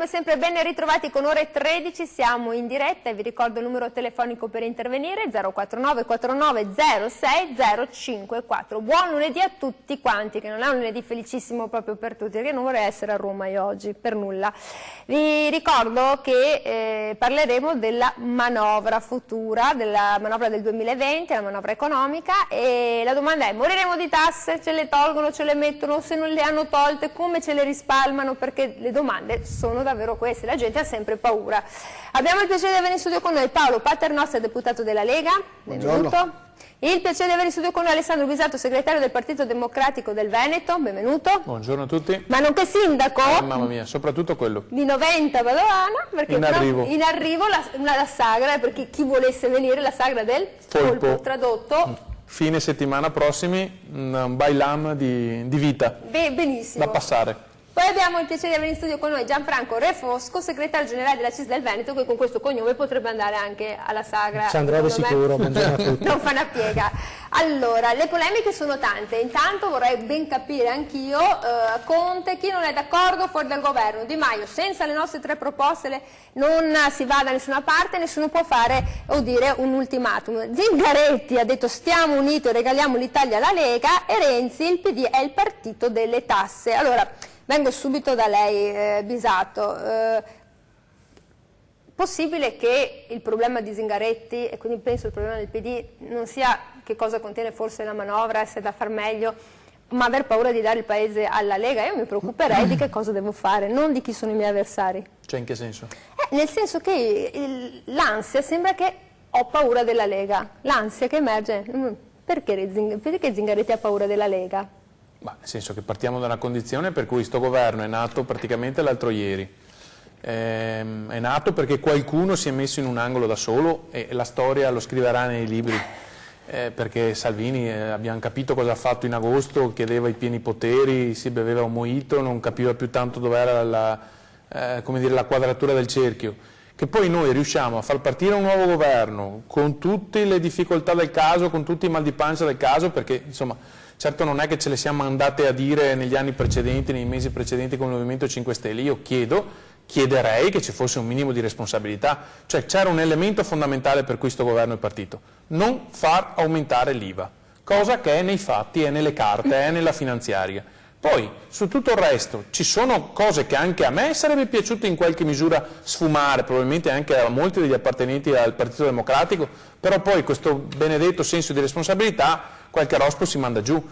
come sempre ben ritrovati con ore 13, siamo in diretta e vi ricordo il numero telefonico per intervenire 049 49 06 054. Buon lunedì a tutti quanti, che non è un lunedì felicissimo proprio per tutti, perché non vorrei essere a Roma io oggi, per nulla. Vi ricordo che parleremo della manovra futura, della manovra del 2020, la manovra economica, e la domanda è: moriremo di tasse? Ce le tolgono, ce le mettono? Se non le hanno tolte, come ce le rispalmano? Perché le domande sono davvero queste, la gente ha sempre paura. Abbiamo il piacere di avere in studio con noi Paolo Paternoster, deputato della Lega. Benvenuto. Buongiorno. Il piacere di avere in studio con noi Alessandro Bisato, segretario del Partito Democratico del Veneto. Benvenuto. Buongiorno a tutti. Ma nonché sindaco, mamma mia, soprattutto quello di Noventa Padovana, perché in arrivo la sagra, perché chi volesse venire, la sagra del Folpo, tradotto fine settimana prossimi, un bailam di vita. Benissimo. Da passare. Poi abbiamo il piacere di avere in studio con noi Gianfranco Refosco, segretario generale della CIS del Veneto, che con questo cognome potrebbe andare anche alla sagra. Ci andrà di sicuro, buongiorno a tutti. Non fa una piega. Allora, le polemiche sono tante, intanto vorrei ben capire anch'io, Conte, chi non è d'accordo fuori dal governo, Di Maio, senza le nostre tre proposte non si va da nessuna parte, nessuno può fare o dire un ultimatum. Zingaretti ha detto stiamo uniti, regaliamo l'Italia alla Lega, e Renzi, il PD è il partito delle tasse. Allora, vengo subito da lei, Bisato. Possibile che il problema di Zingaretti, e quindi penso il problema del PD, non sia che cosa contiene forse la manovra, se è da far meglio, ma aver paura di dare il paese alla Lega? Io mi preoccuperei di che cosa devo fare, non di chi sono i miei avversari. Cioè, in che senso? Nel senso che l'ansia sembra che ho paura della Lega, l'ansia che emerge. Perché Zingaretti ha paura della Lega? Nel senso che partiamo da una condizione per cui sto governo è nato praticamente l'altro ieri. È nato perché qualcuno si è messo in un angolo da solo, e la storia lo scriverà nei libri, perché Salvini, abbiamo capito cosa ha fatto in agosto, chiedeva i pieni poteri, si beveva un mojito, non capiva più tanto dov'era la quadratura del cerchio. Che poi noi riusciamo a far partire un nuovo governo con tutte le difficoltà del caso, con tutti i mal di pancia del caso, perché insomma certo non è che ce le siamo andate a dire negli anni precedenti, nei mesi precedenti con il Movimento 5 Stelle. Io chiederei che ci fosse un minimo di responsabilità, cioè c'era un elemento fondamentale per cui questo governo è partito: non far aumentare l'IVA, cosa che è nei fatti, è nelle carte, è nella finanziaria. Poi su tutto il resto ci sono cose che anche a me sarebbe piaciuto in qualche misura sfumare, probabilmente anche a molti degli appartenenti al Partito Democratico, però poi questo benedetto senso di responsabilità qualche rospo si manda giù.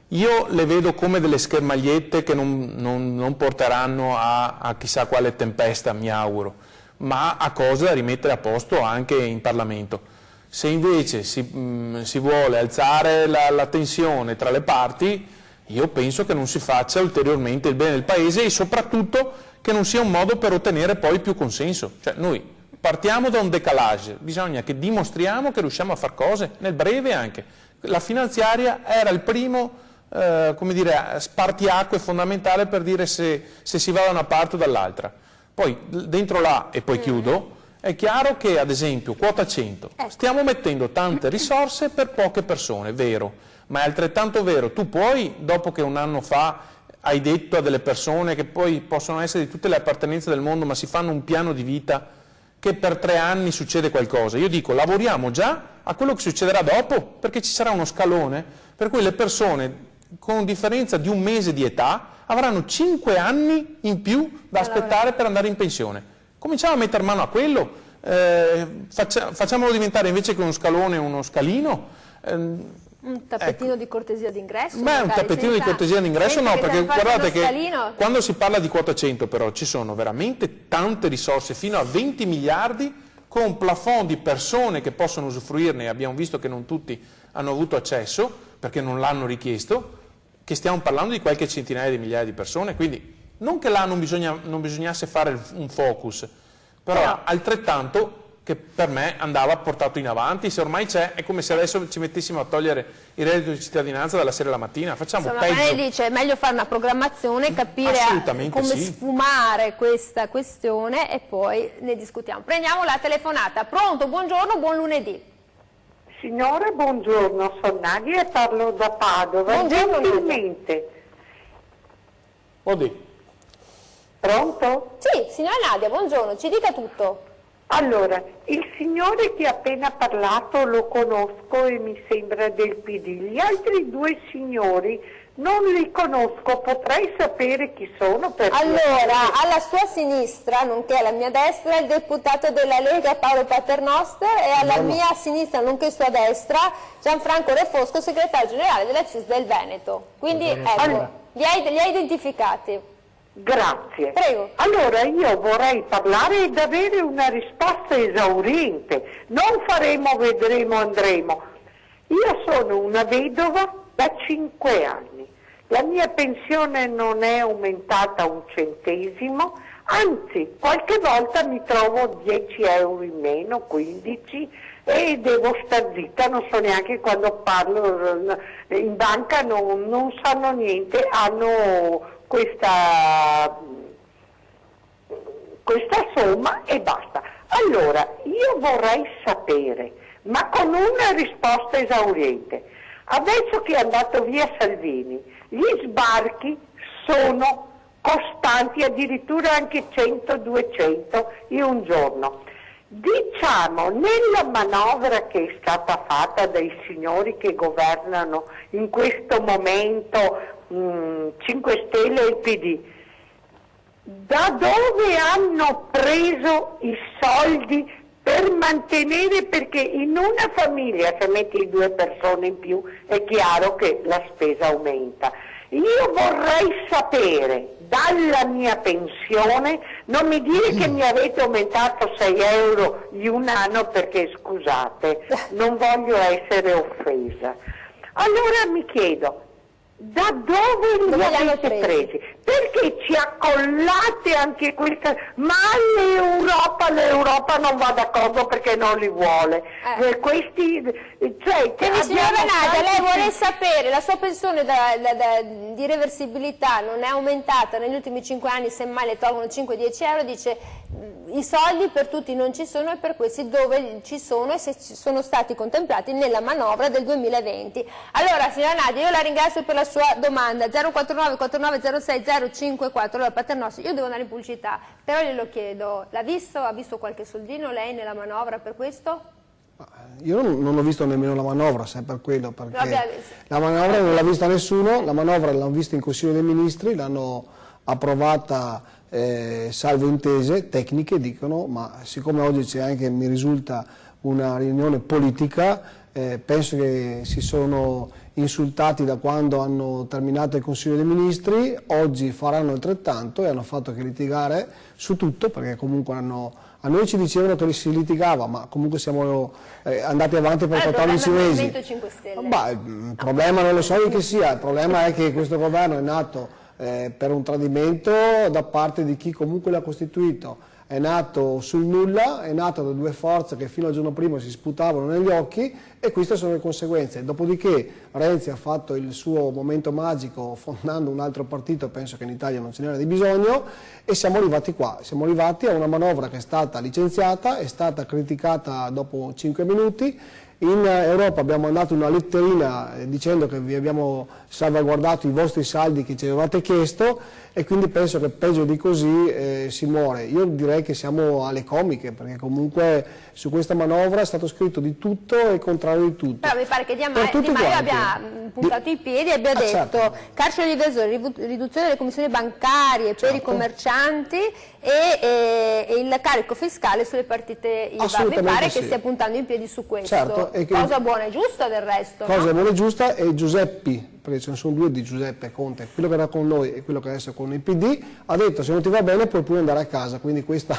Io le vedo come delle schermagliette che non porteranno a chissà quale tempesta, mi auguro, ma a cose da rimettere a posto anche in Parlamento. Se invece si vuole alzare la tensione tra le parti, io penso che non si faccia ulteriormente il bene del Paese, e soprattutto che non sia un modo per ottenere poi più consenso. Cioè, noi partiamo da un decalage, bisogna che dimostriamo che riusciamo a fare cose, nel breve anche. La finanziaria era il primo spartiacque fondamentale per dire se si va da una parte o dall'altra. Poi dentro là, e poi chiudo, è chiaro che ad esempio quota 100, stiamo mettendo tante risorse per poche persone, vero, ma è altrettanto vero, tu puoi, dopo che un anno fa hai detto a delle persone che poi possono essere di tutte le appartenenze del mondo, ma si fanno un piano di vita, che per 3 anni succede qualcosa. Io dico, lavoriamo già a quello che succederà dopo, perché ci sarà uno scalone per cui le persone con differenza di un mese di età avranno 5 anni in più da aspettare per andare in pensione. Cominciamo a mettere mano a quello, facciamolo diventare invece che uno scalone uno scalino. Un tappetino di cortesia d'ingresso? Un tappetino di cortesia d'ingresso no, perché guardate che quando si parla di quota 100 però ci sono veramente tante risorse, fino a 20 miliardi, con plafond di persone che possono usufruirne, abbiamo visto che non tutti hanno avuto accesso perché non l'hanno richiesto, che stiamo parlando di qualche centinaia di migliaia di persone, quindi non che là non bisognasse fare un focus, però altrettanto che per me andava portato in avanti. Se ormai c'è, è come se adesso ci mettessimo a togliere il reddito di cittadinanza dalla sera alla mattina, facciamo peggio. Lei dice è meglio fare una programmazione, capire come sfumare questa questione e poi ne discutiamo. Prendiamo la telefonata. Pronto, buongiorno, buon lunedì. Signore, buongiorno, sono Nadia e parlo da Padova. Buongiorno, gentilmente. Oddio. Pronto? Sì, Signora Nadia, buongiorno, ci dica tutto. Allora, il signore che ha appena parlato lo conosco e mi sembra del PD. Gli altri due signori non li conosco, potrei sapere chi sono? Allora, alla sua sinistra, nonché alla mia destra, il deputato della Lega Paolo Paternoster e alla mia sinistra, nonché sua destra, Gianfranco Refosco, segretario generale della CIS del Veneto. Quindi, ecco, li ha identificati. Grazie. Prego. Allora io vorrei parlare ed avere una risposta esauriente. Non faremo, vedremo, andremo. Io sono una vedova da 5 anni. La mia pensione non è aumentata un centesimo, anzi qualche volta mi trovo 10 euro in meno, 15, e devo star zitta, non so neanche quando parlo in banca, non sanno niente, hanno questa somma e basta. Allora, io vorrei sapere, ma con una risposta esauriente, adesso che è andato via Salvini, gli sbarchi sono costanti, addirittura anche 100-200 in un giorno. Diciamo, nella manovra che è stata fatta dai signori che governano in questo momento, 5 Stelle e il PD, da dove hanno preso i soldi per mantenere, perché in una famiglia se metti 2 persone in più è chiaro che la spesa aumenta. Io vorrei sapere dalla mia pensione, non mi dire che mi avete aumentato 6 euro in un anno, perché scusate, non voglio essere offesa. Allora mi chiedo, da dove li avete presi? Perché ci accollate anche questa? Ma l'Europa non va d'accordo perché non li vuole. Quindi signora Nadia, lei vuole sapere, la sua pensione di reversibilità non è aumentata negli ultimi 5 anni, semmai le tolgono 5-10 euro, dice i soldi per tutti non ci sono e per questi dove ci sono e se ci sono stati contemplati nella manovra del 2020. Allora signora Nadia, io la ringrazio per la sua domanda. 049 49 06 054. Allora Paternoster, io devo andare in pubblicità, però glielo chiedo, ha visto qualche soldino lei nella manovra per questo? Io non ho visto nemmeno la manovra, se è per quello, perché la manovra non l'ha vista nessuno, la manovra l'hanno vista in Consiglio dei Ministri, l'hanno approvata salvo intese tecniche, dicono, ma siccome oggi c'è anche, mi risulta, una riunione politica, penso che si sono insultati da quando hanno terminato il Consiglio dei Ministri, oggi faranno altrettanto e hanno fatto che litigare su tutto, perché comunque a noi ci dicevano che si litigava, ma comunque siamo andati avanti per 14 mesi. Il problema non lo so di che sia, il problema è che questo governo è nato per un tradimento da parte di chi comunque l'ha costituito. È nato sul nulla, è nato da 2 forze che fino al giorno prima si sputavano negli occhi e queste sono le conseguenze. Dopodiché Renzi ha fatto il suo momento magico fondando un altro partito, penso che in Italia non ce n'era di bisogno, e siamo arrivati qua. Siamo arrivati a una manovra che è stata licenziata, è stata criticata dopo 5 minuti. In Europa abbiamo mandato una letterina dicendo che vi abbiamo salvaguardato i vostri saldi che ci avevate chiesto e quindi penso che peggio di così si muore. Io direi che siamo alle comiche, perché comunque su questa manovra è stato scritto di tutto e il contrario di tutto. Però mi pare che Di Maio abbia puntato i piedi e abbia detto certo. Carcere agli evasori, riduzione delle commissioni bancarie per i commercianti e il carico fiscale sulle partite IVA. Mi pare che stia puntando in piedi su questo. Certo, cosa buona e giusta del resto. Cosa buona e giusta, e Giuseppi, perché ce ne sono 2 di Giuseppe Conte, quello che era con noi e quello che adesso è con il PD, ha detto se non ti va bene puoi pure andare a casa, quindi questa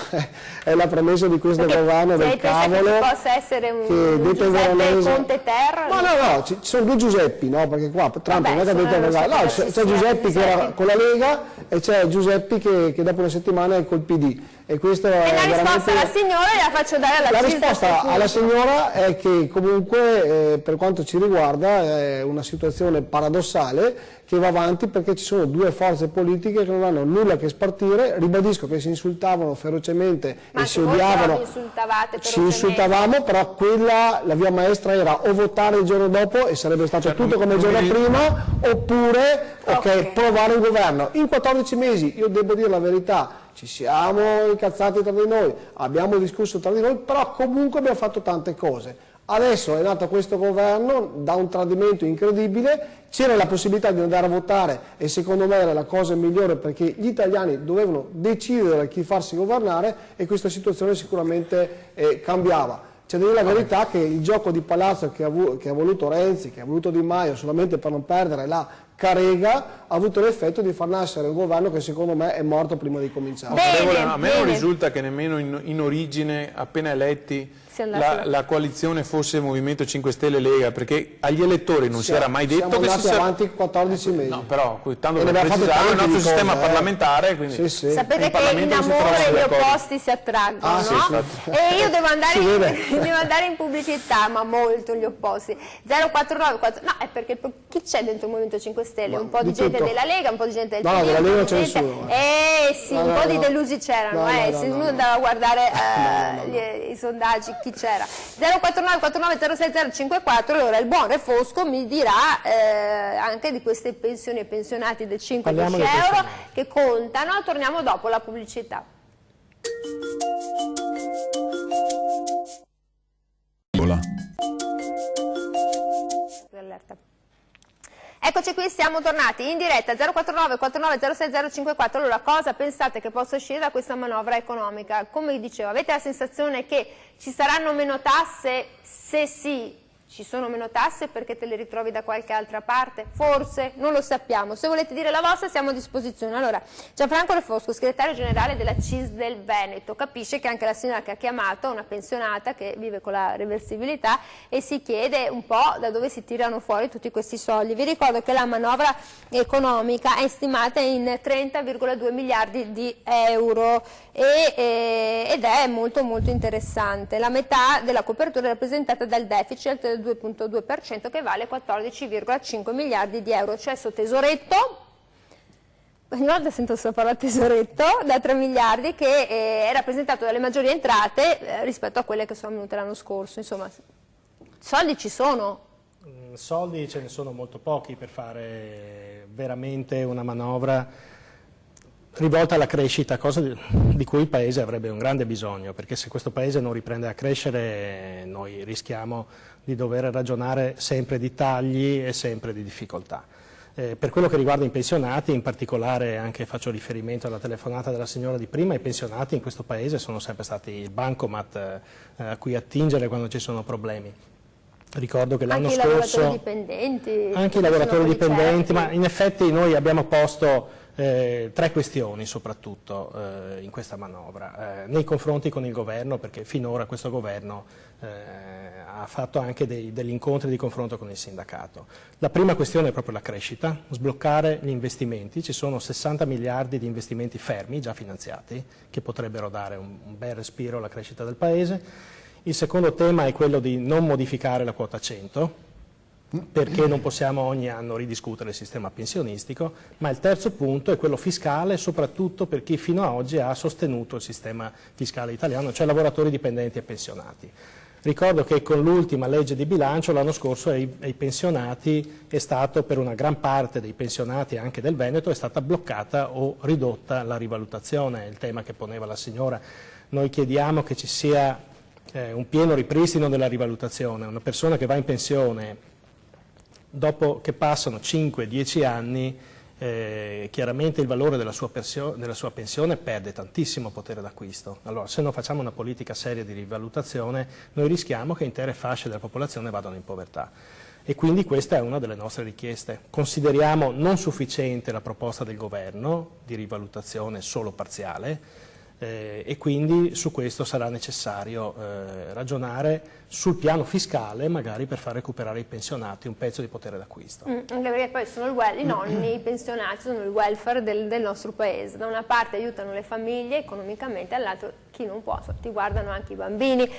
è la promessa di questo governo del cavolo. Che possa essere un Giuseppe Conte Ter? No, ci sono 2 Giuseppi, no? Perché qua Trump non è che ha detto c'è Giuseppi che era con la Lega e c'è Giuseppi che dopo una settimana è col PD. E questo è la risposta alla signora la faccio dare alla La risposta alla signora è che comunque per quanto ci riguarda è una situazione paradossale che va avanti, perché ci sono 2 forze politiche che non hanno nulla che spartire. Ribadisco che si insultavano ferocemente e si odiavano. Ci insultavamo, però quella, la via maestra era o votare il giorno dopo e sarebbe stato tutto come il giorno prima, oppure provare il governo. In 14 mesi, io devo dire la verità, ci siamo incazzati tra di noi, abbiamo discusso tra di noi, però comunque abbiamo fatto tante cose. Adesso è nato questo governo, da un tradimento incredibile, c'era la possibilità di andare a votare e secondo me era la cosa migliore perché gli italiani dovevano decidere chi farsi governare e questa situazione sicuramente cambiava. C'è da dire la verità che il gioco di palazzo che ha voluto Renzi, che ha voluto Di Maio solamente per non perdere la Carega, ha avuto l'effetto di far nascere un governo che secondo me è morto prima di cominciare. A me non risulta che nemmeno in origine, appena eletti, la coalizione fosse Movimento 5 Stelle Lega, perché agli elettori non si era mai detto che si sarebbe avanti 14 mesi. No, però tanto per precisare il nostro sistema parlamentare, quindi sapete che in amore gli opposti si attraggono, no? E io devo andare in pubblicità, ma molto gli opposti. 049 no, è perché chi c'è dentro il Movimento 5 Stelle? Un po' di gente della Lega, un po' di gente del PD. No, della Lega non c'è nessuno. Sì, un po' di delusi c'erano, se uno andava a guardare i sondaggi chi c'era. 049 49 06 054, allora il buon Refosco mi dirà anche di queste pensioni e pensionati del 5-10 euro che contano. Torniamo dopo la pubblicità. Eccoci qui, siamo tornati in diretta 049 49 06 054. Allora, cosa pensate che possa uscire da questa manovra economica? Come dicevo, avete la sensazione che ci saranno meno tasse? Se sì, ci sono meno tasse perché te le ritrovi da qualche altra parte? Forse, non lo sappiamo. Se volete dire la vostra siamo a disposizione. Allora, Gianfranco Refosco, segretario generale della CIS del Veneto, capisce che anche la signora che ha chiamato, una pensionata che vive con la reversibilità, e si chiede un po' da dove si tirano fuori tutti questi soldi. Vi ricordo che la manovra economica è stimata in 30,2 miliardi di euro ed è molto molto interessante. La metà della copertura è rappresentata dal deficit del 2,2% che vale 14,5 miliardi di euro, cioè sto tesoretto, non sento solo parlare tesoretto, da 3 miliardi che è rappresentato dalle maggiori entrate rispetto a quelle che sono venute l'anno scorso. Insomma, soldi ci sono. Soldi ce ne sono molto pochi per fare veramente una manovra rivolta alla crescita, cosa di cui il Paese avrebbe un grande bisogno, perché se questo Paese non riprende a crescere noi rischiamo di dover ragionare sempre di tagli e sempre di difficoltà. Per quello che riguarda i pensionati, in particolare anche faccio riferimento alla telefonata della signora di prima, i pensionati in questo Paese sono sempre stati il bancomat a cui attingere quando ci sono problemi. Ricordo che l'anno scorso... Anche i lavoratori dipendenti, ma in effetti noi abbiamo posto 3 questioni soprattutto in questa manovra, nei confronti con il governo, perché finora questo governo ha fatto anche degli incontri di confronto con il sindacato. La prima questione è proprio la crescita, sbloccare gli investimenti, ci sono 60 miliardi di investimenti fermi, già finanziati, che potrebbero dare un bel respiro alla crescita del Paese. Il secondo tema è quello di non modificare la quota 100, perché non possiamo ogni anno ridiscutere il sistema pensionistico, ma il terzo punto è quello fiscale, soprattutto per chi fino ad oggi ha sostenuto il sistema fiscale italiano, cioè lavoratori dipendenti e pensionati. Ricordo che con l'ultima legge di bilancio l'anno scorso ai pensionati è stato, per una gran parte dei pensionati anche del Veneto, è stata bloccata o ridotta la rivalutazione, il tema che poneva la signora. Noi chiediamo che ci sia un pieno ripristino della rivalutazione. Una persona che va in pensione dopo che passano 5-10 anni, chiaramente il valore della sua pensione perde tantissimo potere d'acquisto. Allora, se non facciamo una politica seria di rivalutazione, noi rischiamo che intere fasce della popolazione vadano in povertà. E quindi questa è una delle nostre richieste. Consideriamo non sufficiente la proposta del governo di rivalutazione solo parziale, e quindi su questo sarà necessario ragionare sul piano fiscale, magari per far recuperare ai pensionati un pezzo di potere d'acquisto. Anche perché poi sono i nonni, i pensionati sono il welfare del nostro paese. Da una parte aiutano le famiglie economicamente, dall'altro chi non può, ti guardano anche i bambini,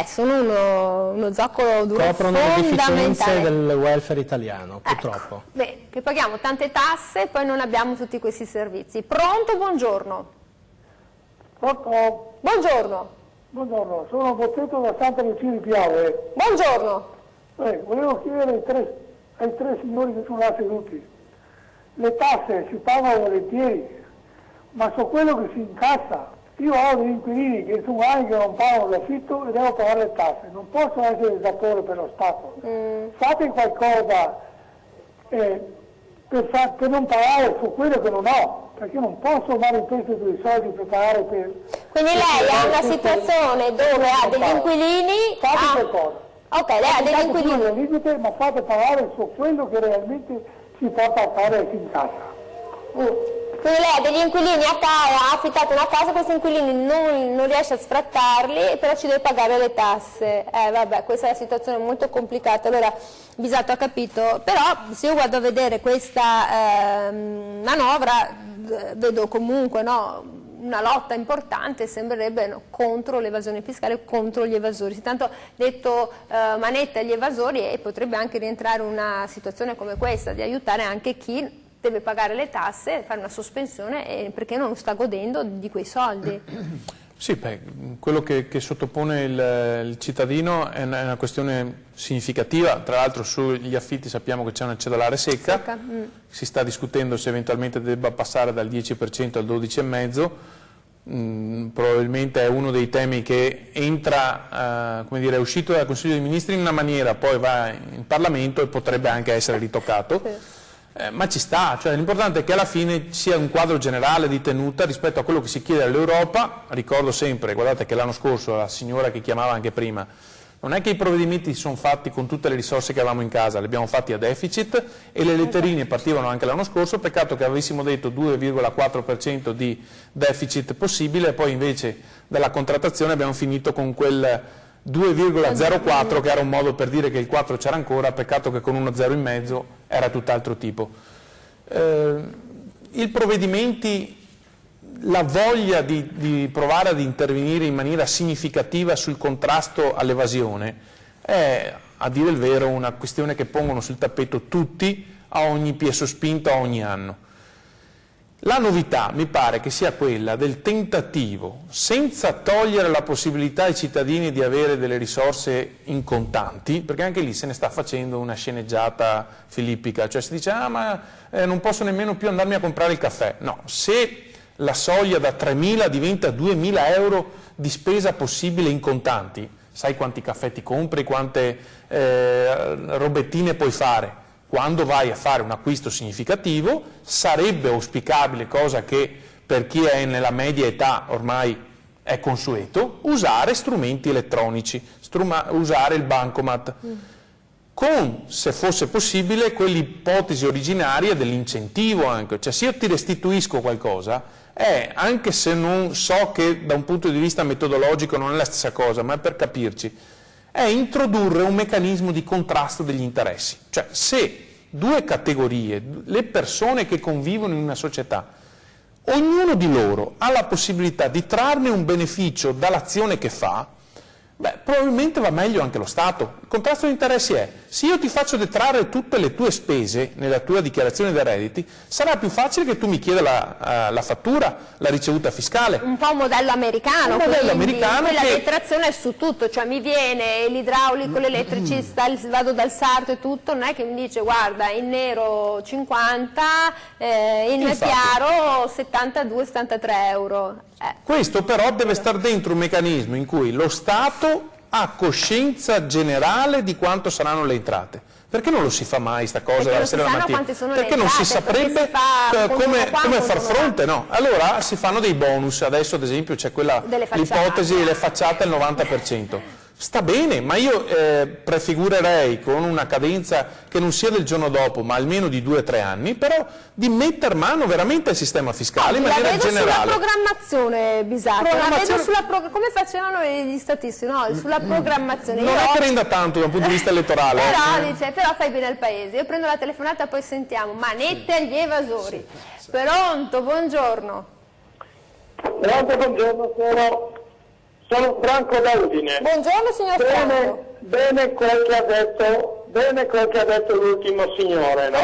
sono uno zoccolo duro, coprono le deficienze del welfare italiano, purtroppo. Bene, che paghiamo tante tasse e poi non abbiamo tutti questi servizi. Pronto? Buongiorno. Pronto? Buongiorno. Buongiorno, sono Bozzetto da Santa Lucia di Piave. Buongiorno. Volevo chiedere ai tre signori che sono là seduti, le tasse si pagano volentieri ma su quello che si incassa. Io ho degli inquilini che sono anni che non pagano l'affitto e devo pagare le tasse, non posso essere esattore per lo Stato. Fate qualcosa per non pagare su quello che non ho, perché non posso dare in prestito dei soldi per pagare per... Quindi lei ha una situazione dove ha degli inquilini... Fate qualcosa. Ok, lei ha degli inquilini... Limite, ma fate pagare su quello che realmente si porta a fare in casa. Quindi lei ha degli inquilini ha affittato una casa, questi inquilini non riesce a sfrattarli, però ci deve pagare le tasse. Vabbè, questa è una situazione molto complicata. Allora, Bisato ha capito, però se io guardo a vedere questa manovra, vedo comunque una lotta importante, sembrerebbe contro l'evasione fiscale, contro gli evasori. Intanto detto manetta agli evasori, e potrebbe anche rientrare una situazione come questa, di aiutare anche chi deve pagare le tasse, fare una sospensione perché non sta godendo di quei soldi. Sì, quello che sottopone il cittadino è una questione significativa. Tra l'altro sugli affitti sappiamo che c'è una cedolare secca. Si sta discutendo se eventualmente debba passare dal 10% al 12%, probabilmente è uno dei temi che entra, come dire, è uscito dal Consiglio dei Ministri in una maniera, poi va in Parlamento e potrebbe anche essere ritoccato. Sì. Ma ci sta, cioè l'importante è che alla fine sia un quadro generale di tenuta rispetto a quello che si chiede all'Europa. Ricordo sempre, guardate che l'anno scorso la signora che chiamava anche prima, non è che i provvedimenti sono fatti con tutte le risorse che avevamo in casa, li abbiamo fatti a deficit e le letterine partivano anche l'anno scorso, peccato che avessimo detto 2,4% di deficit possibile e poi invece dalla contrattazione abbiamo finito con quel 2,04 che era un modo per dire che il 4 c'era ancora, peccato che con uno 0,5 era tutt'altro tipo. I provvedimenti, la voglia di provare ad intervenire in maniera significativa sul contrasto all'evasione è, a dire il vero, una questione che pongono sul tappeto tutti a ogni piè sospinto, a ogni anno. La novità mi pare che sia quella del tentativo, senza togliere la possibilità ai cittadini di avere delle risorse in contanti, perché anche lì se ne sta facendo una sceneggiata filippica, cioè si dice ma non posso nemmeno più andarmi a comprare il caffè. No, se la soglia da 3.000 diventa 2.000 euro di spesa possibile in contanti, sai quanti caffè ti compri, quante robettine puoi fare. Quando vai a fare un acquisto significativo sarebbe auspicabile, cosa che per chi è nella media età ormai è consueto, usare strumenti elettronici, usare il bancomat, con, se fosse possibile, quell'ipotesi originaria dell'incentivo anche, cioè se io ti restituisco qualcosa, anche se non so che da un punto di vista metodologico non è la stessa cosa, ma è per capirci, è introdurre un meccanismo di contrasto degli interessi. Cioè, se due categorie, le persone che convivono in una società, ognuno di loro ha la possibilità di trarne un beneficio dall'azione che fa, probabilmente va meglio anche lo Stato. Il contrasto di interessi è, se io ti faccio detrarre tutte le tue spese nella tua dichiarazione dei redditi, sarà più facile che tu mi chieda la fattura, la ricevuta fiscale. Un po' un modello americano, la detrazione è su tutto, cioè mi viene l'idraulico, l'elettrici, vado dal sarto e tutto, non è che mi dice guarda in nero 50, in chiaro 72-73 euro. Questo però deve star dentro un meccanismo in cui lo Stato ha coscienza generale di quanto saranno le entrate. Perché non lo si fa mai sta cosa dalla sera alla mattina? Perché non si saprebbe come far fronte, no? Allora si fanno dei bonus, adesso ad esempio c'è quella l'ipotesi delle facciate al 90%. Sta bene, ma io prefigurerei con una cadenza che non sia del giorno dopo, ma almeno di 2 o 3 anni, però di metter mano veramente al sistema fiscale in maniera generale. La vedo sulla programmazione, Bisato, la vedo come facevano gli statisti, no? Sulla programmazione. Non è che renda tanto da un punto di vista elettorale. Però fai bene al paese. Io prendo la telefonata, poi sentiamo. Manette agli evasori. Pronto, buongiorno. Pronto, buongiorno, sono Franco da Udine. Buongiorno signor Franco. Bene quel che ha detto l'ultimo signore, no?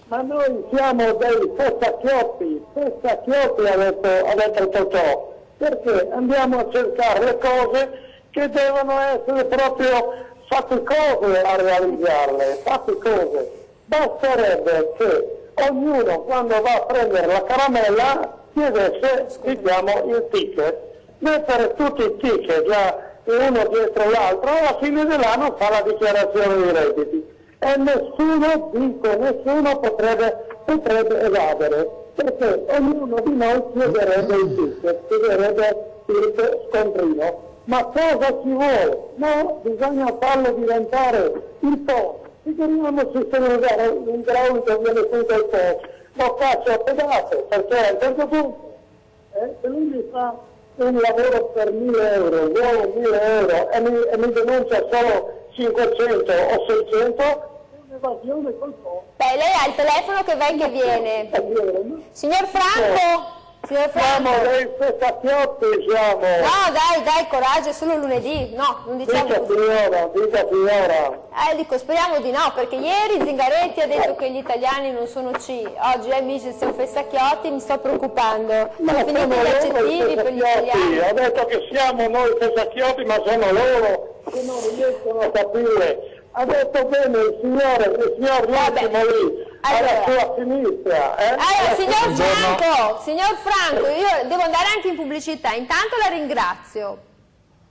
Ma noi siamo dei fessacchiotti ha detto Totò, perché andiamo a cercare le cose che devono essere proprio faticose a realizzarle, faticose. Basterebbe che ognuno quando va a prendere la caramella chiedesse, diciamo, il ticket, mettere tutti i ticket già uno dietro l'altro, alla fine dell'anno fa la dichiarazione dei redditi e nessuno potrebbe evadere, perché ognuno di noi chiederebbe il ticket, chiederebbe il scontrino. Ma cosa ci vuole? No, bisogna farlo diventare il po'. Figuriamoci se l'idraulico viene tutto il po', lo faccio a pedate, perché a un certo punto se lui mi fa un lavoro per 1.000 euro, vuole 1.000 euro e mi denuncia solo 500 o 600, è un'evasione col po'. Beh, lei ha il telefono che va e che viene. Signor Franco? Siamo dei Fessacchiotti, siamo. No, dai, coraggio, è solo lunedì. No, non diciamo così. Dica signora. Dico, speriamo di no, perché ieri Zingaretti ha detto che gli italiani non sono C. Oggi amici siamo Fessacchiotti, mi sto preoccupando. Sono finiti gli aggettivi per gli italiani. Ha detto che siamo noi Fessacchiotti, ma sono loro che non riescono a capire. Ha detto bene il signor l'ultimo lì. Alla sua sinistra. Allora, signor Franco, io devo andare anche in pubblicità. Intanto la ringrazio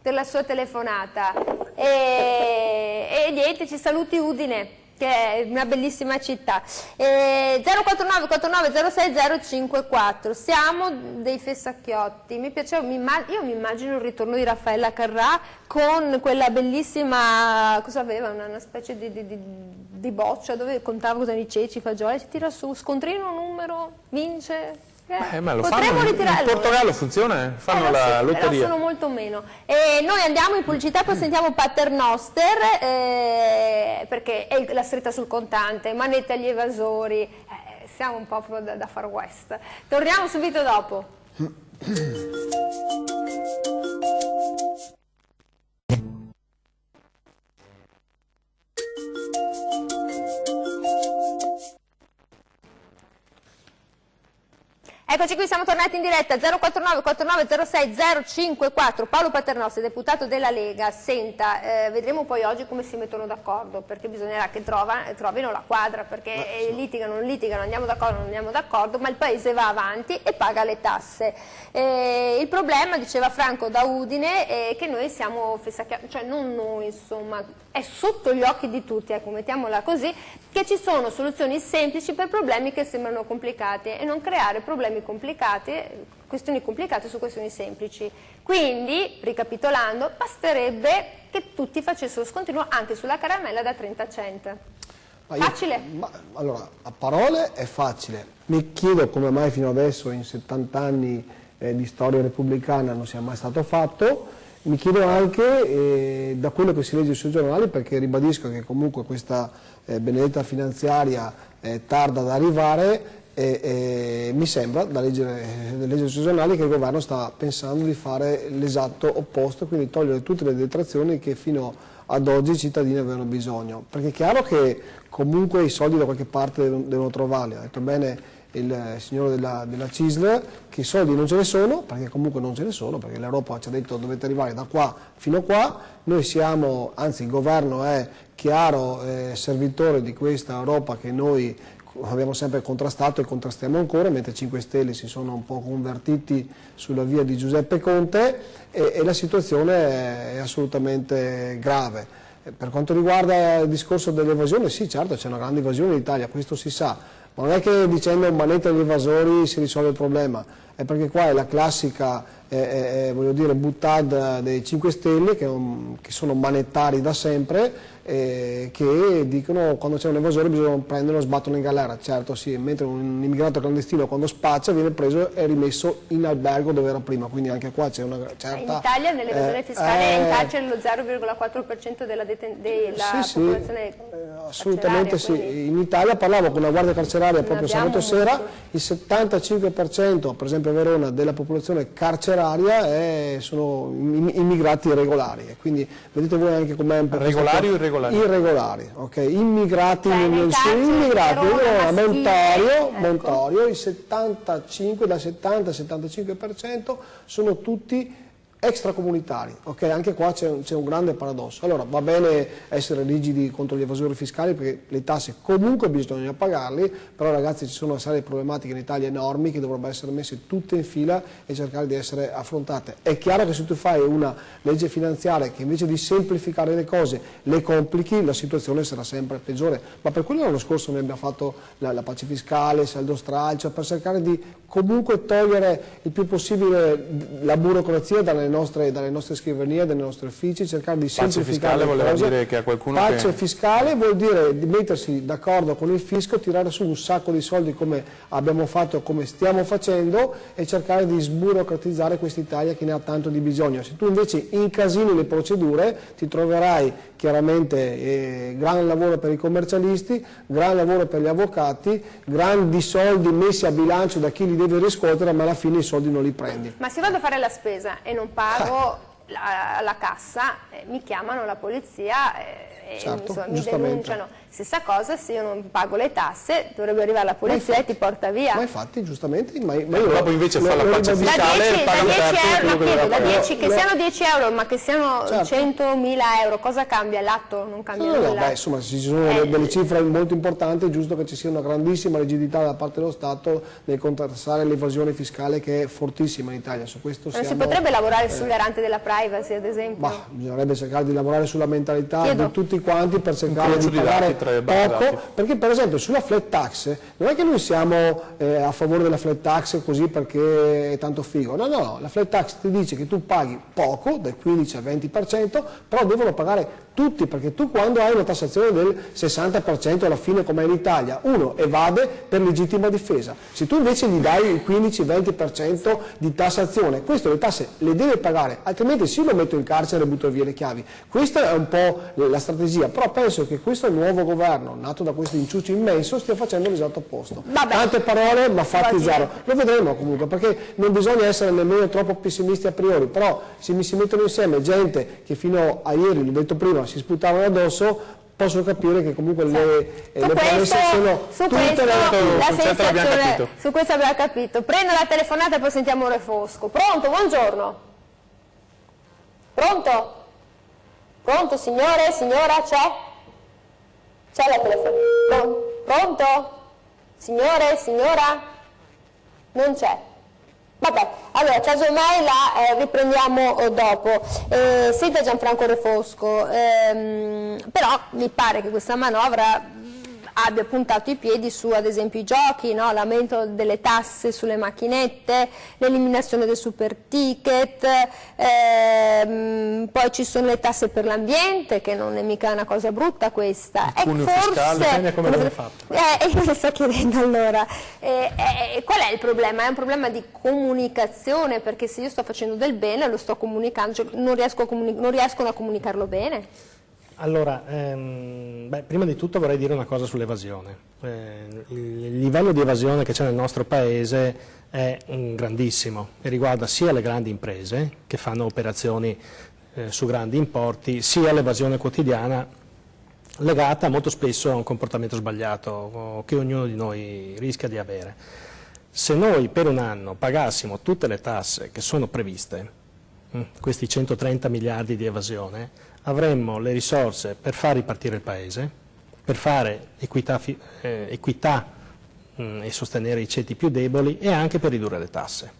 per la sua telefonata e niente, ci saluti Udine, che è una bellissima città. 049 49 06 054. Siamo dei Fessacchiotti. Mi piaceva, io mi immagino il ritorno di Raffaella Carrà con quella bellissima, cosa aveva? Una specie di boccia dove contava cosa di ceci, fagioli, si tira su, scontrino, numero, vince. Ma lo fanno in Portogallo, funziona? Fanno la lotteria. Però sono molto meno. Noi andiamo in pubblicità, poi sentiamo Paternoster, perché è la stretta sul contante, manette agli evasori, siamo un po' da Far West. Torniamo subito dopo. Eccoci qui, siamo tornati in diretta. 049 49 06 054. Paolo Paternoster, deputato della Lega. Senta, vedremo poi oggi come si mettono d'accordo, perché bisognerà che trovino la quadra, perché litigano, andiamo d'accordo, non andiamo d'accordo, ma il paese va avanti e paga le tasse. Il problema, diceva Franco da Udine, è che noi siamo Fessacchiotti, cioè non noi, insomma, è sotto gli occhi di tutti, ecco, mettiamola così, che ci sono soluzioni semplici per problemi che sembrano complicati e non creare problemi complicati, questioni complicate su questioni semplici. Quindi, ricapitolando, basterebbe che tutti facessero scontinuo anche sulla caramella da 30 cent. Facile? Allora, a parole è facile. Mi chiedo come mai fino adesso, in 70 anni di storia repubblicana, non sia mai stato fatto. Mi chiedo anche da quello che si legge sui giornali, perché ribadisco che comunque questa benedetta finanziaria tarda ad arrivare, mi sembra, da leggere sui giornali, che il governo sta pensando di fare l'esatto opposto, quindi togliere tutte le detrazioni che fino ad oggi i cittadini avevano bisogno. Perché è chiaro che comunque i soldi da qualche parte devono trovarli, ha detto bene il signore della CISL, che i soldi non ce ne sono, perché comunque non ce ne sono, perché l'Europa ci ha detto dovete arrivare da qua fino a qua, noi siamo, anzi il governo è chiaro servitore di questa Europa che noi abbiamo sempre contrastato e contrastiamo ancora, mentre 5 Stelle si sono un po' convertiti sulla via di Giuseppe Conte e la situazione è assolutamente grave. Per quanto riguarda il discorso dell'evasione, sì, certo, c'è una grande evasione in Italia, questo si sa. Ma non è che dicendo manette agli evasori si risolve il problema, è perché qua è la classica, voglio dire, buttad dei 5 Stelle che sono manettari da sempre, che dicono quando c'è un evasore bisogna prenderlo e sbatterlo in galera. Certo sì, mentre un immigrato clandestino quando spaccia viene preso e rimesso in albergo dove era prima, quindi anche qua c'è una certa... In Italia nell'evasione fiscale è in carcere lo 0,4% della popolazione assolutamente sì, in Italia parlavo con la guardia carceraria proprio sabato sera, il 75% per esempio a Verona della popolazione carceraria sono immigrati irregolari, quindi vedete voi anche com'è un po' regolari o irregolari? Irregolari, ok, immigrati, immigrati, Montorio, il 75, dal 70 al 75% sono tutti extracomunitari, ok? Anche qua c'è un grande paradosso. Allora, va bene essere rigidi contro gli evasori fiscali perché le tasse comunque bisogna pagarli, però ragazzi ci sono una serie di problematiche in Italia enormi che dovrebbero essere messe tutte in fila e cercare di essere affrontate. È chiaro che se tu fai una legge finanziaria che invece di semplificare le cose le complichi, la situazione sarà sempre peggiore, ma per quello l'anno scorso noi abbiamo fatto la pace fiscale, il saldo stralcio, per cercare di comunque togliere il più possibile la burocrazia dalle nostre scrivanie, dai nostri uffici, cercare di semplificare le cose. Voleva dire che a qualcuno pace fiscale vuol dire di mettersi d'accordo con il fisco, tirare su un sacco di soldi come abbiamo fatto e come stiamo facendo e cercare di sburocratizzare quest'Italia che ne ha tanto di bisogno. Se tu invece incasini le procedure ti troverai chiaramente gran lavoro per i commercialisti, gran lavoro per gli avvocati, grandi soldi messi a bilancio da chi li deve riscuotere, ma alla fine i soldi non li prendi. Ma se vado a fare la spesa e non pago la cassa, mi chiamano la polizia e certo, mi denunciano. Stessa cosa, se io non pago le tasse dovrebbe arrivare la polizia e ti porta via. Ma infatti, giustamente, ma io dopo invece fa la pace fiscale e paga che siano 10 euro, ma che siano 100.000 euro, cosa cambia? L'atto non cambia nulla. Beh, insomma, se ci sono delle cifre molto importanti, è giusto che ci sia una grandissima rigidità da parte dello Stato nel contrastare l'evasione fiscale che è fortissima in Italia. Su questo non si potrebbe lavorare sul garante della privacy, ad esempio? Ma bisognerebbe cercare di lavorare sulla mentalità di tutti quanti per cercare di pagare poco, perché per esempio sulla flat tax non è che noi siamo a favore della flat tax così perché è tanto figo, no, la flat tax ti dice che tu paghi poco, dal 15 al 20%, però devono pagare tutti, perché tu quando hai una tassazione del 60% alla fine come è in Italia, uno evade per legittima difesa, se tu invece gli dai il 15-20% di tassazione, questo le tasse le deve pagare, altrimenti sì lo metto in carcere e butto via le chiavi. Questa è un po' la strategia, però penso che questo nuovo governo, nato da questo inciucio immenso, stia facendo l'esatto opposto. Tante parole ma fatti zero. Lo vedremo comunque, perché non bisogna essere nemmeno troppo pessimisti a priori, però se mi si mettono insieme gente che fino a ieri, l'ho detto prima, si sputavano addosso, posso capire che comunque le promesse sono tutte su questo abbiamo capito. Prendo la telefonata e poi sentiamo Re Fosco. Pronto? Buongiorno. Pronto? Pronto, signore? Signora, c'è? C'è la telefonata? Pronto? Signore? Signora? Non c'è. Vabbè, allora casomai la riprendiamo dopo. Senta Gianfranco Re Fosco, però mi pare che questa manovra abbia puntato i piedi su ad esempio i giochi, no? L'aumento delle tasse sulle macchinette, l'eliminazione del super ticket, poi ci sono le tasse per l'ambiente, che non è mica una cosa brutta questa. Il cuneo fiscale, dipende come l'avete fatto. Io le sto chiedendo allora, qual è il problema? È un problema di comunicazione, perché se io sto facendo del bene lo sto comunicando, cioè non riescono a comunicarlo bene? Allora, prima di tutto vorrei dire una cosa sull'evasione. Il livello di evasione che c'è nel nostro Paese è grandissimo e riguarda sia le grandi imprese che fanno operazioni su grandi importi, sia l'evasione quotidiana legata molto spesso a un comportamento sbagliato che ognuno di noi rischia di avere. Se noi per un anno pagassimo tutte le tasse che sono previste, questi 130 miliardi di evasione, avremmo le risorse per far ripartire il Paese, per fare equità e sostenere i ceti più deboli e anche per ridurre le tasse.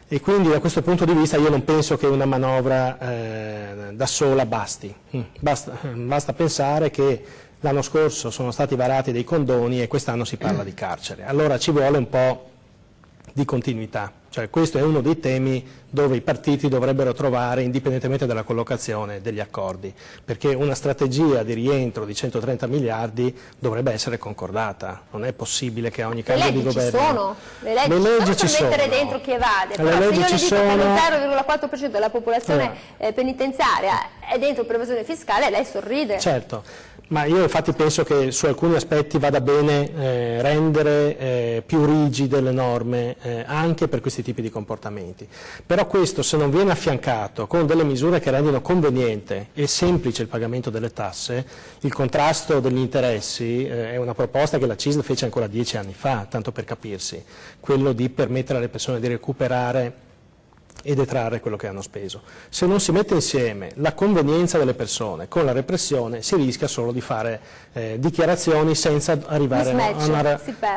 E quindi da questo punto di vista io non penso che una manovra da sola basti. Basta pensare che l'anno scorso sono stati varati dei condoni e quest'anno si parla di carcere. Allora ci vuole un po' di continuità. Cioè, questo è uno dei temi dove i partiti dovrebbero trovare, indipendentemente dalla collocazione, degli accordi, perché una strategia di rientro di 130 miliardi dovrebbe essere concordata. Non è possibile che a ogni cambio di governo... Le leggi ci sono, per mettere dentro chi evade, però se io le dico che lo 0,4% della popolazione penitenziaria è dentro per evasione fiscale, lei sorride. Certo. Ma io infatti penso che su alcuni aspetti vada bene rendere più rigide le norme anche per questi tipi di comportamenti. Però questo, se non viene affiancato con delle misure che rendono conveniente e semplice il pagamento delle tasse, il contrasto degli interessi è una proposta che la CISL fece ancora 10 anni fa, tanto per capirsi, quello di permettere alle persone di recuperare e detrarre quello che hanno speso. Se non si mette insieme la convenienza delle persone con la repressione, si rischia solo di fare dichiarazioni senza arrivare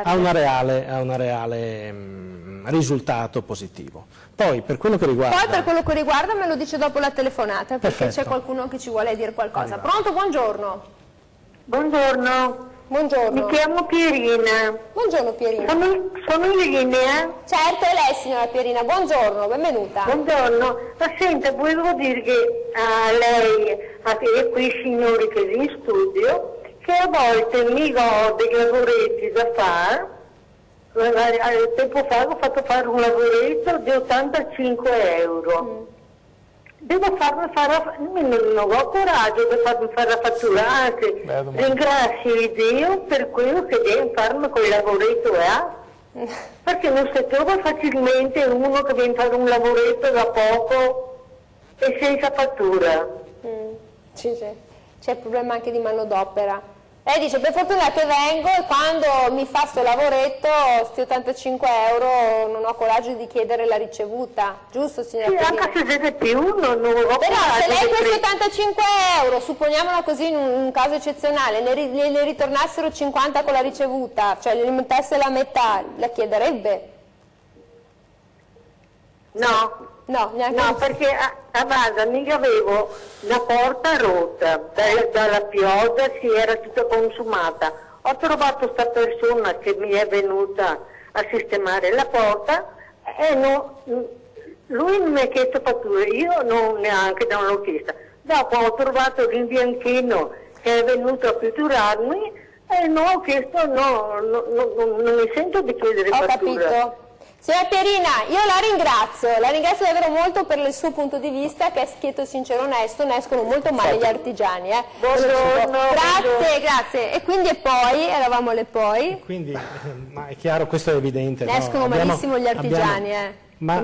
a una reale risultato positivo. Poi per quello che riguarda... me lo dice dopo la telefonata, perché c'è qualcuno che ci vuole dire qualcosa. Pronto, buongiorno. Buongiorno. Buongiorno. Mi chiamo Pierina. Buongiorno Pierina. Sono in linea? Certo, è lei signora Pierina, buongiorno, benvenuta. Buongiorno. Ma senta, volevo dire che a lei e quei signori che sono in studio, che a volte mi do dei lavoretti da fare. Tempo fa ho fatto fare un lavoretto di 85 euro. Devo farmi fare, non ho coraggio di farmi fare la fattura, anzi ringrazio Dio per quello che deve farmi quel lavoretto, perché non si trova facilmente uno che viene a fare un lavoretto da poco e senza fattura. Sì, c'è il problema anche di manodopera. Lei dice, per fortuna che vengo e quando mi fa sto lavoretto, sti 85 euro, non ho coraggio di chiedere la ricevuta, giusto signora Pierina? Sì, anche se siete più, non ho coraggio. Però se lei questi 85 euro, supponiamolo così in un caso eccezionale, le ritornassero 50 con la ricevuta, cioè le rimettesse la metà, la chiederebbe? No. No, neanche no, perché a Vada mica avevo la porta rotta, dalla pioggia si era tutta consumata. Ho trovato questa persona che mi è venuta a sistemare la porta e lui mi ha chiesto fattura, io neanche non l'ho chiesta. Dopo ho trovato l'imbianchino che è venuto a pitturarmi e non ho chiesto, non mi sento di chiedere fattura. Ho capito. Signora Pierina, io la ringrazio davvero molto per il suo punto di vista che è schieto, sincero, onesto, ne escono molto male gli artigiani. Buongiorno. Grazie. E quindi eravamo alle poi. Quindi, ma è chiaro, questo è evidente. Ne escono malissimo gli artigiani, Ma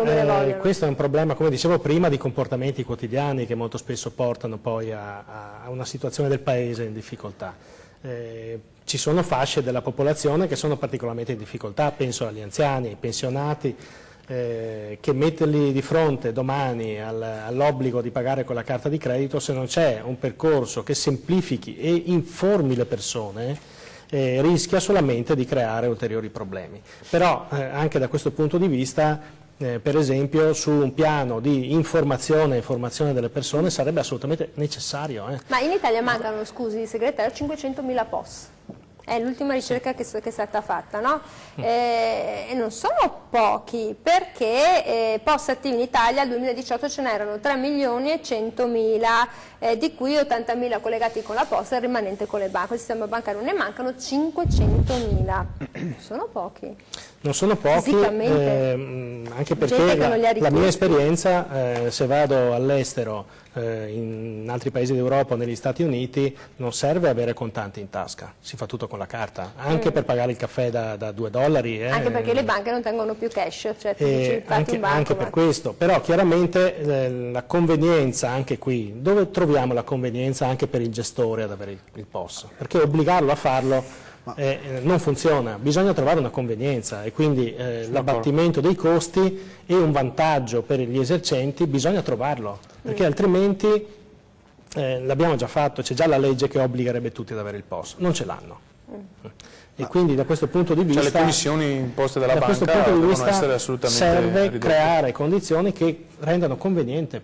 questo è un problema, come dicevo prima, di comportamenti quotidiani che molto spesso portano poi a una situazione del paese in difficoltà. Ci sono fasce della popolazione che sono particolarmente in difficoltà, penso agli anziani, ai pensionati, che metterli di fronte domani all'obbligo di pagare con la carta di credito, se non c'è un percorso che semplifichi e informi le persone, rischia solamente di creare ulteriori problemi. Però anche da questo punto di vista, per esempio, su un piano di informazione e formazione delle persone sarebbe assolutamente necessario. Ma in Italia mancano, scusi segretario, 500.000 POS. È l'ultima ricerca che è stata fatta, no? E non sono pochi, perché POS attivi in Italia al 2018 ce n'erano 3.100.000, di cui 80.000 collegati con la Posta e il rimanente con le banche. Il sistema bancario ne mancano 500.000. Sono pochi. Non sono pochi, anche perché la mia esperienza, se vado all'estero, in altri paesi d'Europa o negli Stati Uniti, non serve avere contanti in tasca, si fa tutto con la carta, anche per pagare il caffè da $2. Anche perché le banche non tengono più cash, cioè anche per questo, però chiaramente la convenienza anche qui, dove troviamo la convenienza anche per il gestore ad avere il POS? Perché obbligarlo a farlo non funziona, bisogna trovare una convenienza e quindi l'abbattimento dei costi e un vantaggio per gli esercenti bisogna trovarlo, perché altrimenti l'abbiamo già fatto, c'è già la legge che obbligherebbe tutti ad avere il POS, non ce l'hanno. E quindi da questo punto di vista, le commissioni imposte dalla banca devono essere assolutamente serve ridotte. Creare condizioni che rendano conveniente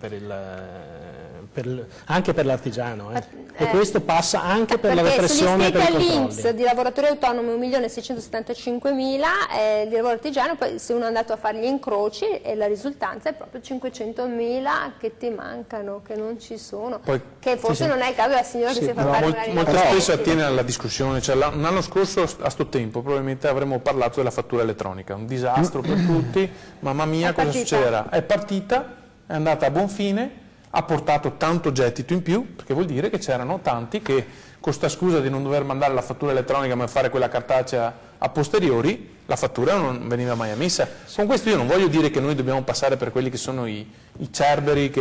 anche per l'artigiano, e questo passa anche per la repressione e per i controlli. Perché l'INPS di lavoratori autonomi 1.675.000, di lavoro artigiano, poi se uno è andato a fare gli incroci e la risultanza è proprio 500.000 che ti mancano, che non ci sono, poi, che forse non è il caso della signora che si fa fare una molto spesso attiene alla discussione, cioè l'anno scorso a sto tempo probabilmente avremmo parlato della fattura elettronica, un disastro per tutti, mamma mia cosa succederà? È partita, è andata a buon fine, ha portato tanto gettito in più, perché vuol dire che c'erano tanti che con sta scusa di non dover mandare la fattura elettronica ma fare quella cartacea a posteriori, la fattura non veniva mai emessa. Con questo io non voglio dire che noi dobbiamo passare per quelli che sono i cerberi,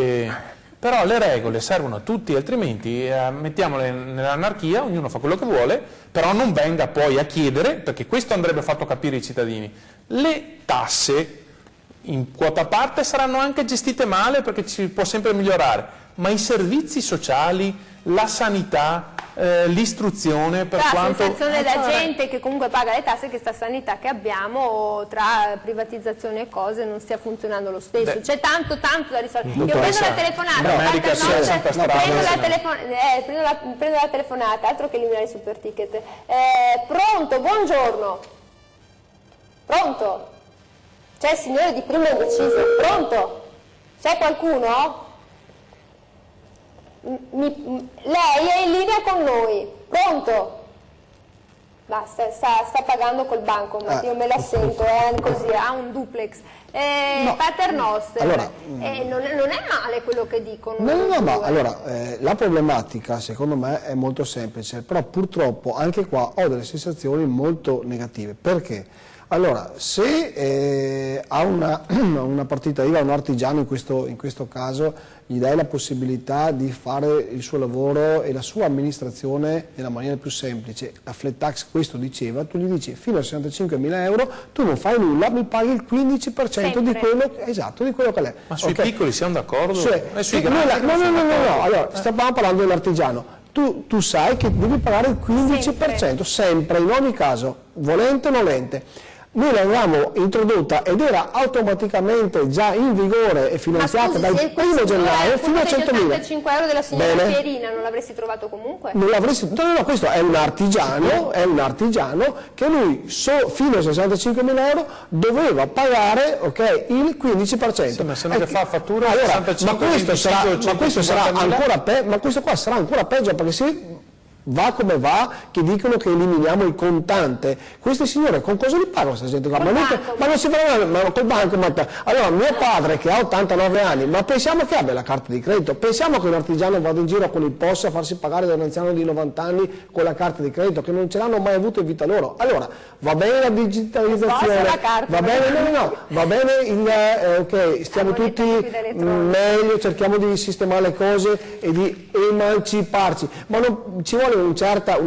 però le regole servono a tutti, altrimenti mettiamole nell'anarchia, ognuno fa quello che vuole, però non venga poi a chiedere, perché questo andrebbe fatto capire ai cittadini, le tasse in quota parte saranno anche gestite male perché ci può sempre migliorare, ma i servizi sociali, la sanità, l'istruzione, per quanto... La sensazione da gente che comunque paga le tasse, che questa sanità che abbiamo tra privatizzazione e cose non stia funzionando lo stesso. C'è tanto da risolvere. Io prendo la telefonata, prendo la telefonata, altro che eliminare i super ticket. Pronto, buongiorno. Pronto? C'è il signore di prima indeciso. Pronto? C'è qualcuno? Lei è in linea con noi. Pronto? Basta, sta pagando col bancomat, io me la sento, così, ha un duplex. Paternoster, allora, non è male quello che dicono. No, ma allora, la problematica secondo me è molto semplice, però purtroppo anche qua ho delle sensazioni molto negative. Perché? Allora, se a una partita IVA, a un artigiano in questo caso, gli dai la possibilità di fare il suo lavoro e la sua amministrazione nella maniera più semplice, la flat tax questo diceva, tu gli dici fino a 65.000 euro tu non fai nulla, mi paghi il 15% di quello, esatto, di quello che è. Ma sui piccoli siamo d'accordo? No, allora stiamo parlando dell'artigiano. Tu sai che devi pagare il 15%, sempre, in ogni caso, volente o nolente. Noi l'avevamo introdotta ed era automaticamente già in vigore e finanziata dal 1 gennaio fino a 100.000. 85 euro della signora Pierina non l'avresti trovato comunque? Non l'avresti, no, questo è un artigiano che lui fino a 65.000 euro doveva pagare il 15%. Sì, ma se non fa fattura allora, 65, ma questo sarà ancora ma questo qua sarà ancora peggio, perché se va come va, che dicono che eliminiamo il contante, queste signore con cosa li pagano questa gente qua? Ma non si fa col bancomat. Allora mio padre che ha 89 anni, ma pensiamo che abbia la carta di credito, pensiamo che un artigiano vada in giro con il POS a farsi pagare da un anziano di 90 anni con la carta di credito, che non ce l'hanno mai avuto in vita loro. Allora va bene la digitalizzazione, va bene ok, stiamo tutti meglio, cerchiamo di sistemare le cose e di emanciparci, ma non ci vuole una certa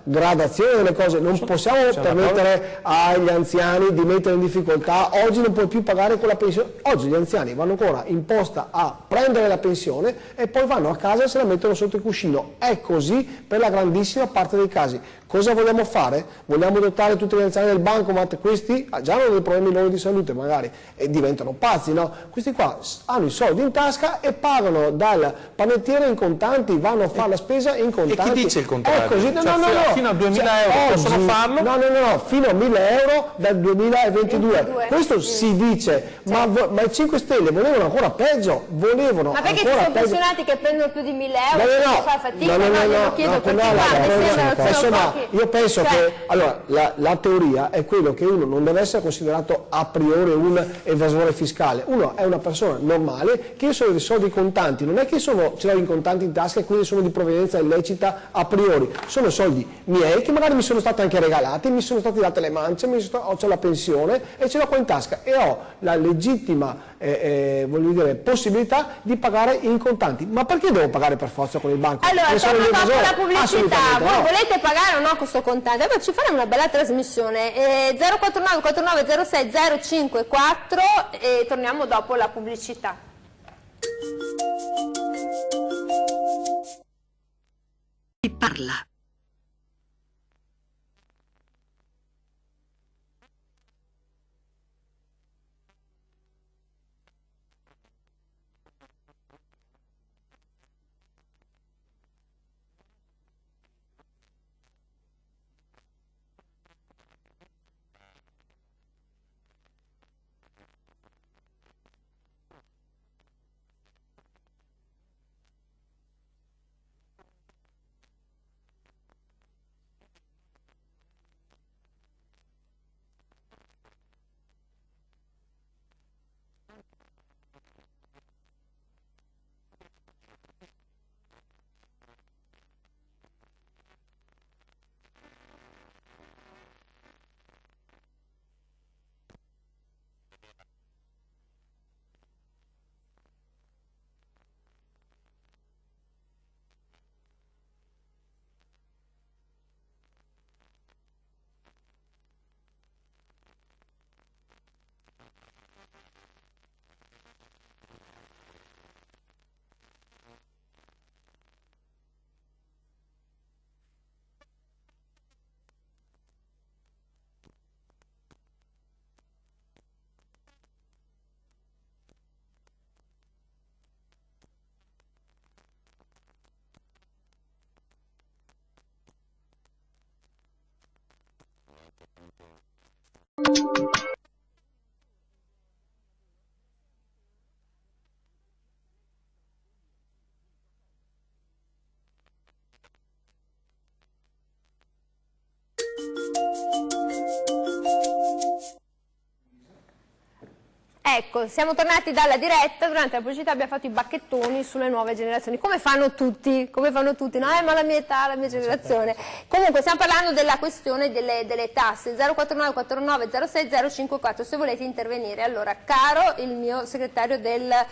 gradazione delle cose. Non possiamo permettere agli anziani di mettere in difficoltà. Oggi non puoi più pagare con la pensione, oggi gli anziani vanno ancora in posta a prendere la pensione e poi vanno a casa e se la mettono sotto il cuscino. È così per la grandissima parte dei casi. Cosa vogliamo fare? Vogliamo dotare tutti gli anziani del bancomat? Questi già hanno dei problemi loro di salute magari e diventano pazzi, no? Questi qua hanno i soldi in tasca e pagano dal panettiere in contanti, vanno a fare la spesa in contanti. E chi dice il contrario? È così, fino a 2.000 euro possono farlo? No, fino a 1.000 euro dal 2022. Questo si dice, ma i 5 Stelle volevano ancora peggio, Ma perché ci sono pensionati che prendono più di 1.000 euro? Fa fatica, io penso che allora, la teoria è quello che uno non deve essere considerato a priori un evasore fiscale, uno è una persona normale che io sono dei soldi contanti, non è che ce l'ho in contanti in tasca e quindi sono di provenienza illecita a priori, sono soldi miei che magari mi sono stati anche regalati, mi sono stati date le mance, ho la pensione e ce l'ho qua in tasca e ho la legittima possibilità di pagare in contanti. Ma perché devo pagare per forza con il banco? Allora, torno dopo la pubblicità. Voi volete pagare o no questo contante? Allora ci faremo una bella trasmissione. 049 49 06 054 e torniamo dopo la pubblicità. Chi parla? Ecco, siamo tornati dalla diretta, durante la pubblicità abbiamo fatto i bacchettoni sulle nuove generazioni, come fanno tutti, no? Ma la mia età, la mia generazione. Comunque stiamo parlando della questione delle tasse, 049 49 06 054, se volete intervenire. Allora, caro il mio segretario della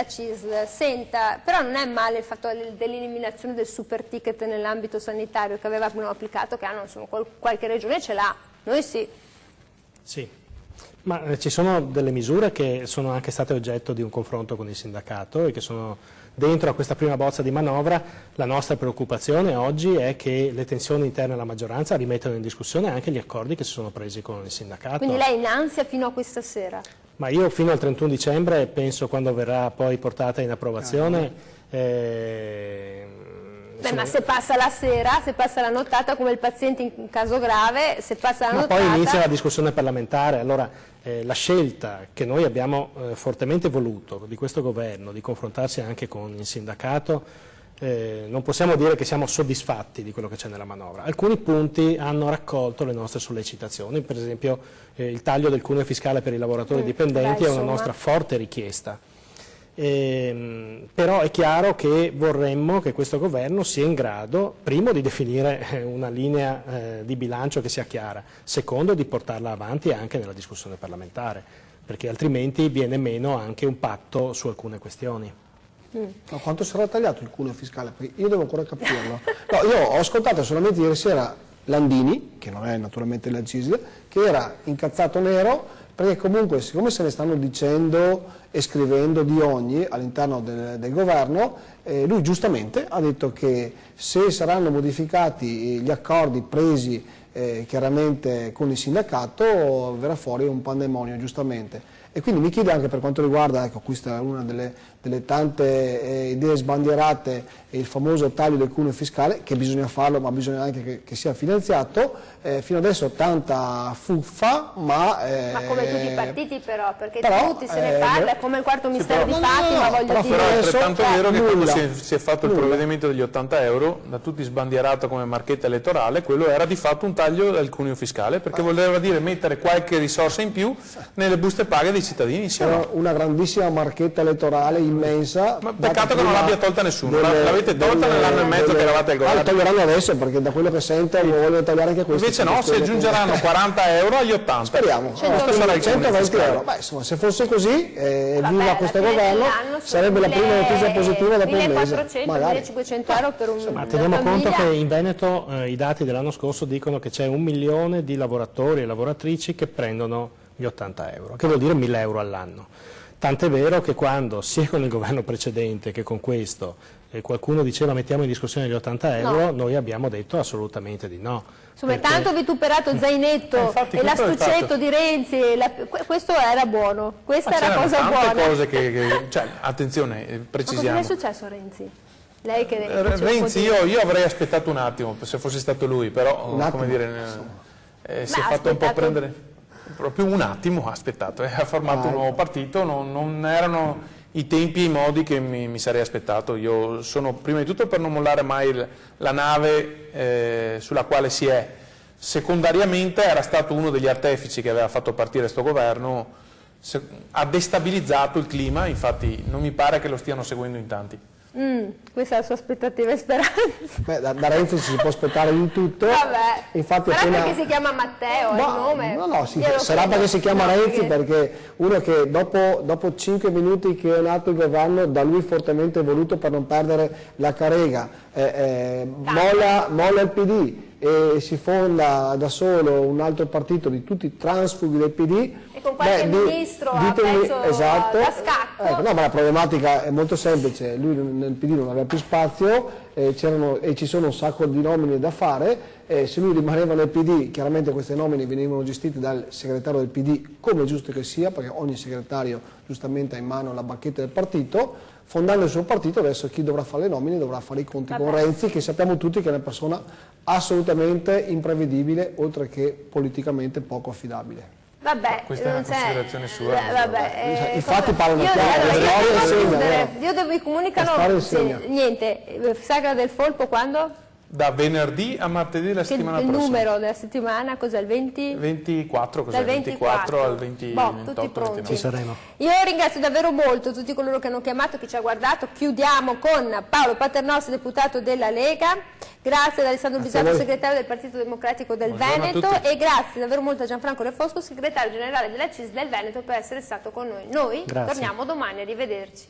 CISL, senta, però non è male il fatto dell'eliminazione del super ticket nell'ambito sanitario che avevamo applicato, che hanno, qualche regione ce l'ha, noi sì. Sì. Ma ci sono delle misure che sono anche state oggetto di un confronto con il sindacato e che sono dentro a questa prima bozza di manovra. La nostra preoccupazione oggi è che le tensioni interne alla maggioranza rimettano in discussione anche gli accordi che si sono presi con il sindacato. Quindi lei è in ansia fino a questa sera? Ma io fino al 31 dicembre penso, quando verrà poi portata in approvazione, ma se passa la sera, se passa la nottata, come il paziente in caso grave, se passa la nottata... poi inizia la discussione parlamentare. Allora la scelta che noi abbiamo fortemente voluto di questo governo, di confrontarsi anche con il sindacato, non possiamo dire che siamo soddisfatti di quello che c'è nella manovra. Alcuni punti hanno raccolto le nostre sollecitazioni, per esempio il taglio del cuneo fiscale per i lavoratori dipendenti è una nostra forte richiesta. Però è chiaro che vorremmo che questo governo sia in grado, primo, di definire una linea di bilancio che sia chiara, secondo, di portarla avanti anche nella discussione parlamentare, perché altrimenti viene meno anche un patto su alcune questioni. Ma quanto sarà tagliato il cuneo fiscale? Io devo ancora capirlo. No, io ho ascoltato solamente ieri sera Landini, che non è naturalmente la CISL, che era incazzato nero perché comunque, siccome se ne stanno dicendo e scrivendo di ogni all'interno del governo, lui giustamente ha detto che se saranno modificati gli accordi presi chiaramente con il sindacato verrà fuori un pandemonio, giustamente. E quindi mi chiede anche per quanto riguarda, ecco, questa è una delle tante idee sbandierate, il famoso taglio del cuneo fiscale, che bisogna farlo, ma bisogna anche che sia finanziato. Fino adesso tanta fuffa, ma come tutti i partiti però tutti se ne parla, è come il quarto mistero di Fatima, voglio dire. Però è altrettanto vero che quando si è fatto il provvedimento degli 80 euro, da tutti sbandierato come marchetta elettorale, quello era di fatto un taglio del cuneo fiscale, perché voleva dire mettere qualche risorsa in più nelle buste paga dei cittadini. Una grandissima marchetta elettorale immensa. Ma peccato che non l'abbia tolta nessuno, l'avete tolta nell'anno e mezzo che eravate al governo. La toglieranno adesso, perché da quello che sento vogliono tagliare anche questo. Invece no, si aggiungeranno 40 euro agli 80. Speriamo. Questo sarà il 120 euro. Beh, insomma, se fosse così, viva questo governo, sarebbe la prima notizia positiva dopo un mese. 1.400-1.500 euro per un Ma teniamo conto che in Veneto i dati dell'anno scorso dicono che c'è 1 milione di lavoratori e lavoratrici che prendono gli 80 euro, che vuol dire 1.000 euro all'anno. Tant'è vero che quando, sia con il governo precedente che con questo, qualcuno diceva mettiamo in discussione gli 80 euro, noi abbiamo detto assolutamente di no. Insomma, tanto vituperato Zainetto e l'astuccetto di Renzi, questo era buono, questa era cosa buona. Tante cose cioè, attenzione, precisiamo. Ma cosa è successo a Renzi? Lei che Renzi, io avrei aspettato un attimo, se fosse stato lui, però, come dire, si è fatto un po' prendere... Proprio un attimo ha aspettato, ha formato un nuovo partito, non erano i tempi e i modi che mi sarei aspettato. Io sono prima di tutto per non mollare mai la nave sulla quale si è. Secondariamente era stato uno degli artefici che aveva fatto partire questo governo, ha destabilizzato il clima, infatti non mi pare che lo stiano seguendo in tanti. Questa è la sua aspettativa e speranza. Beh, da Renzi si può aspettare di tutto. Vabbè, infatti sarà perché si chiama Matteo, è il nome? No, sarà perché si chiama Renzi, perché uno che dopo 5 minuti che è nato il governo, da lui fortemente voluto per non perdere la carrega, molla il PD e si fonda da solo un altro partito di tutti i transfughi del PD. E con qualche ministro a pezzo da scacco. No, ma la problematica è molto semplice, lui nel PD non aveva più spazio e ci sono un sacco di nomine da fare. Se lui rimaneva nel PD, chiaramente queste nomine venivano gestite dal segretario del PD, come è giusto che sia, perché ogni segretario giustamente ha in mano la bacchetta del partito. Fondando il suo partito, adesso chi dovrà fare le nomine dovrà fare i conti con Renzi, che sappiamo tutti che è una persona assolutamente imprevedibile, oltre che politicamente poco affidabile. Vabbè, questa è una considerazione sua. Vabbè, infatti parlano chiaro, io devo mi comunicano niente. Sagra del Folpo quando? Da venerdì a martedì della settimana prossima. Il numero della settimana cos'è? Il 20? 24, cos'è? Dal 24 al 28, tutti pronti. 29. Ci saremo. Io ringrazio davvero molto tutti coloro che hanno chiamato, chi ci ha guardato. Chiudiamo con Paolo Paternoster, deputato della Lega. Grazie ad Alessandro Bisato, segretario del Partito Democratico del Veneto, e grazie davvero molto a Gianfranco Refosco, segretario generale della CIS del Veneto, per essere stato con noi. Noi torniamo domani, arrivederci.